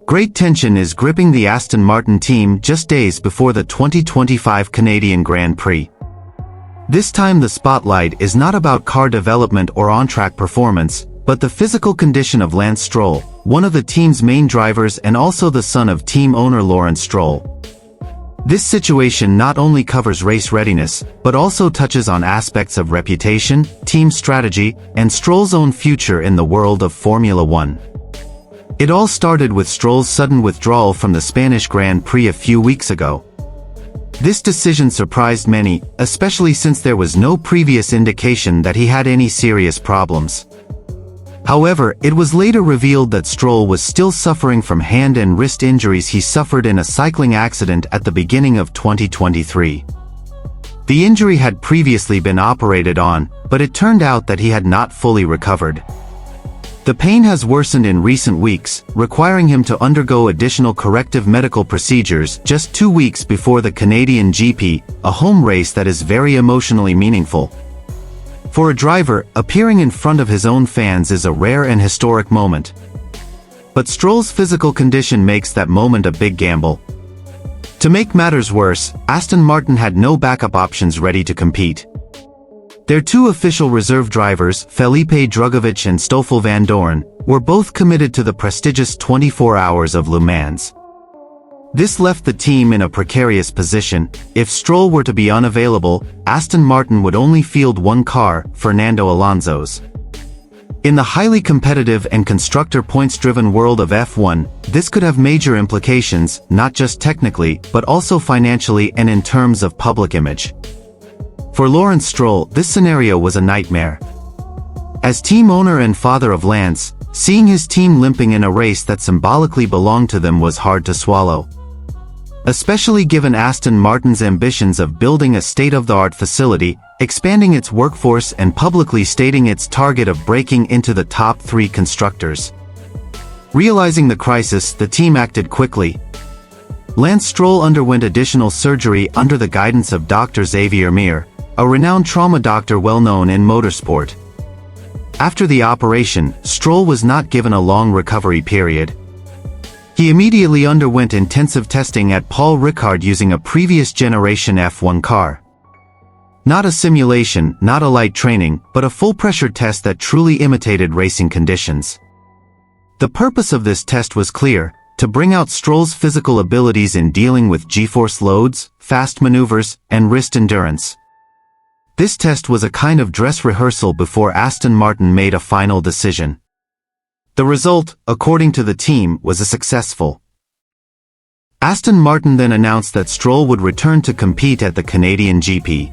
Great tension is gripping the Aston Martin team just days before the 2025 Canadian Grand Prix. This time the spotlight is not about car development or on-track performance, but the physical condition of Lance Stroll, one of the team's main drivers and also the son of team owner Lawrence Stroll. This situation not only covers race readiness, but also touches on aspects of reputation, team strategy, and Stroll's own future in the world of Formula One. It all started with Stroll's sudden withdrawal from the Spanish Grand Prix a few weeks ago. This decision surprised many, especially since there was no previous indication that he had any serious problems. However, it was later revealed that Stroll was still suffering from hand and wrist injuries he suffered in a cycling accident at the beginning of 2023. The injury had previously been operated on, but it turned out that he had not fully recovered. The pain has worsened in recent weeks, requiring him to undergo additional corrective medical procedures just 2 weeks before the Canadian GP, a home race that is very emotionally meaningful. For a driver, appearing in front of his own fans is a rare and historic moment. But Stroll's physical condition makes that moment a big gamble. To make matters worse, Aston Martin had no backup options ready to compete. Their two official reserve drivers, Felipe Drugovich and Stoffel van Dorn, were both committed to the prestigious 24 Hours of Le Mans. This left the team in a precarious position. If Stroll were to be unavailable, Aston Martin would only field one car, Fernando Alonso's. In the highly competitive and constructor points-driven world of F1, this could have major implications, not just technically, but also financially and in terms of public image. For Lawrence Stroll, this scenario was a nightmare. As team owner and father of Lance, seeing his team limping in a race that symbolically belonged to them was hard to swallow. Especially given Aston Martin's ambitions of building a state-of-the-art facility, expanding its workforce and publicly stating its target of breaking into the top 3 constructors. Realizing the crisis, the team acted quickly. Lance Stroll underwent additional surgery under the guidance of Dr. Xavier Mir, a renowned trauma doctor well known in motorsport. After the operation, Stroll was not given a long recovery period. He immediately underwent intensive testing at Paul Ricard using a previous generation F1 car. Not a simulation, not a light training, but a full-pressure test that truly imitated racing conditions. The purpose of this test was clear: to bring out Stroll's physical abilities in dealing with G-force loads, fast maneuvers, and wrist endurance. This test was a kind of dress rehearsal before Aston Martin made a final decision. The result, according to the team, was a successful. Aston Martin then announced that Stroll would return to compete at the Canadian GP.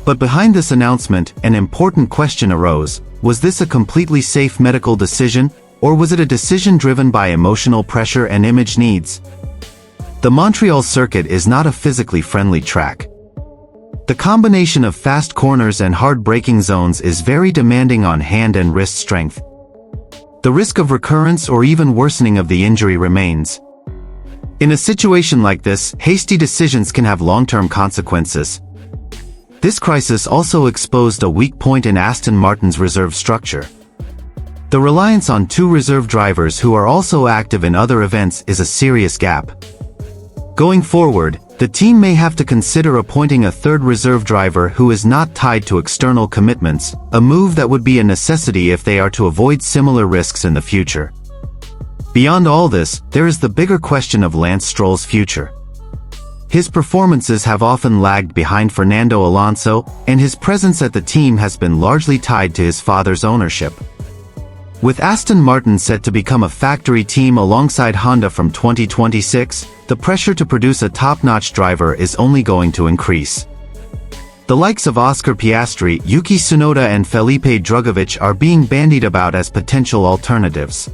But behind this announcement, an important question arose: was this a completely safe medical decision, or was it a decision driven by emotional pressure and image needs? The Montreal circuit is not a physically friendly track. The combination of fast corners and hard braking zones is very demanding on hand and wrist strength. The risk of recurrence or even worsening of the injury remains. In a situation like this, hasty decisions can have long-term consequences. This crisis also exposed a weak point in Aston Martin's reserve structure. The reliance on 2 reserve drivers who are also active in other events is a serious gap. Going forward, the team may have to consider appointing a 3rd reserve driver who is not tied to external commitments, a move that would be a necessity if they are to avoid similar risks in the future. Beyond all this, there is the bigger question of Lance Stroll's future. His performances have often lagged behind Fernando Alonso, and his presence at the team has been largely tied to his father's ownership. With Aston Martin set to become a factory team alongside Honda from 2026, the pressure to produce a top-notch driver is only going to increase. The likes of Oscar Piastri, Yuki Tsunoda and Felipe Drugovich are being bandied about as potential alternatives.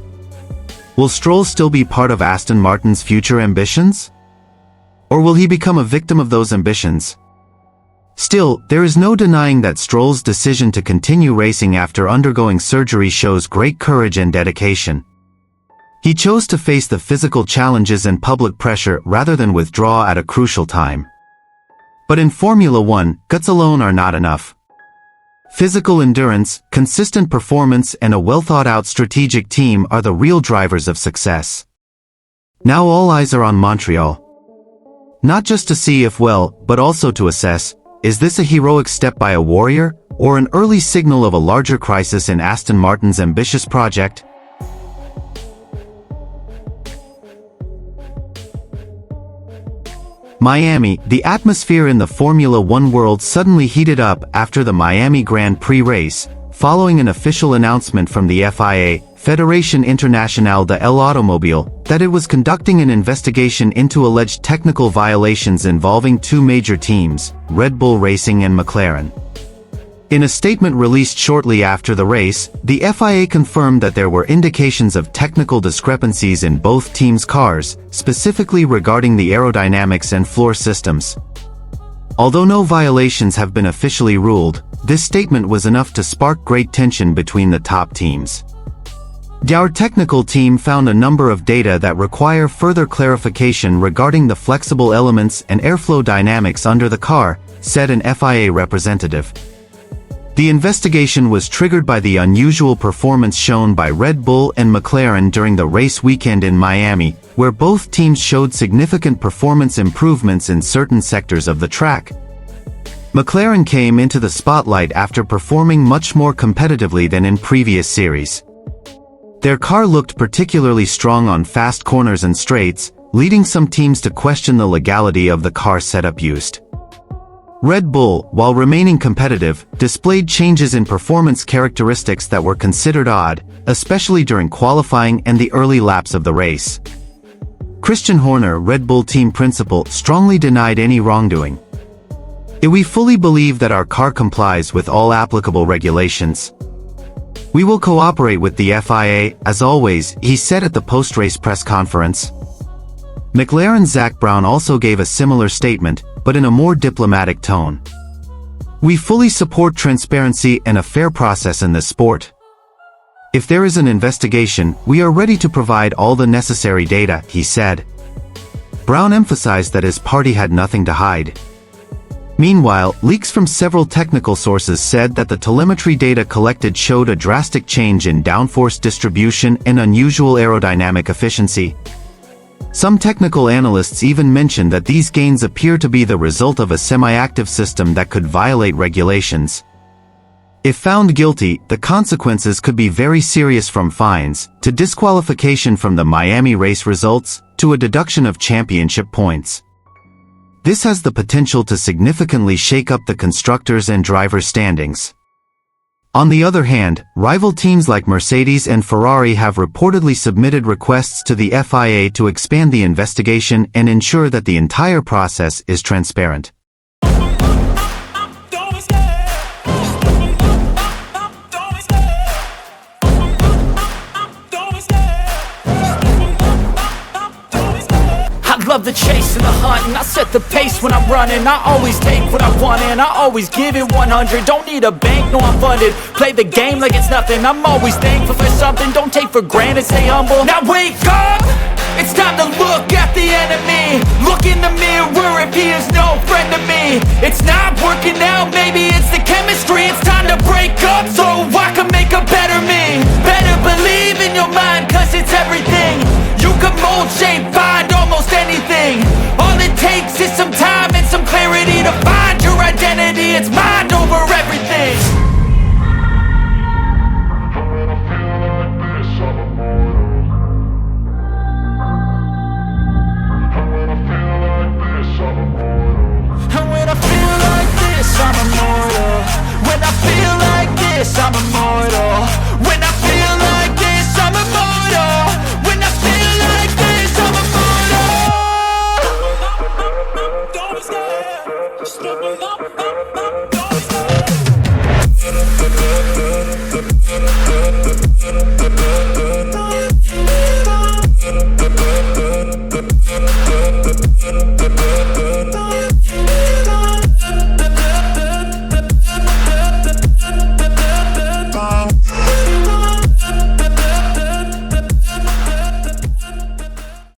Will Stroll still be part of Aston Martin's future ambitions? Or will he become a victim of those ambitions? Still, there is no denying that Stroll's decision to continue racing after undergoing surgery shows great courage and dedication. He chose to face the physical challenges and public pressure rather than withdraw at a crucial time. But in Formula One, guts alone are not enough. Physical endurance, consistent performance and a well-thought-out strategic team are the real drivers of success. Now all eyes are on Montreal. Not just to see if but also to assess, is this a heroic step by a warrior, or an early signal of a larger crisis in Aston Martin's ambitious project? Miami, the atmosphere in the Formula One world suddenly heated up after the Miami Grand Prix race, following an official announcement from the FIA, Fédération Internationale de l'Automobile, that it was conducting an investigation into alleged technical violations involving two major teams, Red Bull Racing and McLaren. In a statement released shortly after the race, the FIA confirmed that there were indications of technical discrepancies in both teams' cars, specifically regarding the aerodynamics and floor systems. Although no violations have been officially ruled, this statement was enough to spark great tension between the top teams. Our technical team found a number of data that require further clarification regarding the flexible elements and airflow dynamics under the car, said an FIA representative. The investigation was triggered by the unusual performance shown by Red Bull and McLaren during the race weekend in Miami, where both teams showed significant performance improvements in certain sectors of the track. McLaren came into the spotlight after performing much more competitively than in previous series. Their car looked particularly strong on fast corners and straights, leading some teams to question the legality of the car setup used. Red Bull, while remaining competitive, displayed changes in performance characteristics that were considered odd, especially during qualifying and the early laps of the race. Christian Horner, Red Bull team principal, strongly denied any wrongdoing. We fully believe that our car complies with all applicable regulations. We will cooperate with the FIA, as always, he said at the post-race press conference. McLaren's Zak Brown also gave a similar statement, but in a more diplomatic tone. We fully support transparency and a fair process in this sport. If there is an investigation, we are ready to provide all the necessary data, he said. Brown emphasized that his party had nothing to hide. Meanwhile, leaks from several technical sources said that the telemetry data collected showed a drastic change in downforce distribution and unusual aerodynamic efficiency. Some technical analysts even mentioned that these gains appear to be the result of a semi-active system that could violate regulations. If found guilty, the consequences could be very serious, from fines, to disqualification from the Miami race results, to a deduction of championship points. This has the potential to significantly shake up the constructors' and drivers' standings. On the other hand, rival teams like Mercedes and Ferrari have reportedly submitted requests to the FIA to expand the investigation and ensure that the entire process is transparent. I love the chase and the hunt, and I set the pace when I'm running. I always take what I want and I always give it 100. Don't need a bank, no I'm funded. Play the game like it's nothing. I'm always thankful for something. Don't take for granted, stay humble. Now wake up! It's time to look at the enemy. Look in the mirror if he is no friend to me. It's not working out, maybe it's the chemistry. It's time to break up so I can make a better me. Better believe in your mind, cause it's everything. You can mold, shape, find almost anything.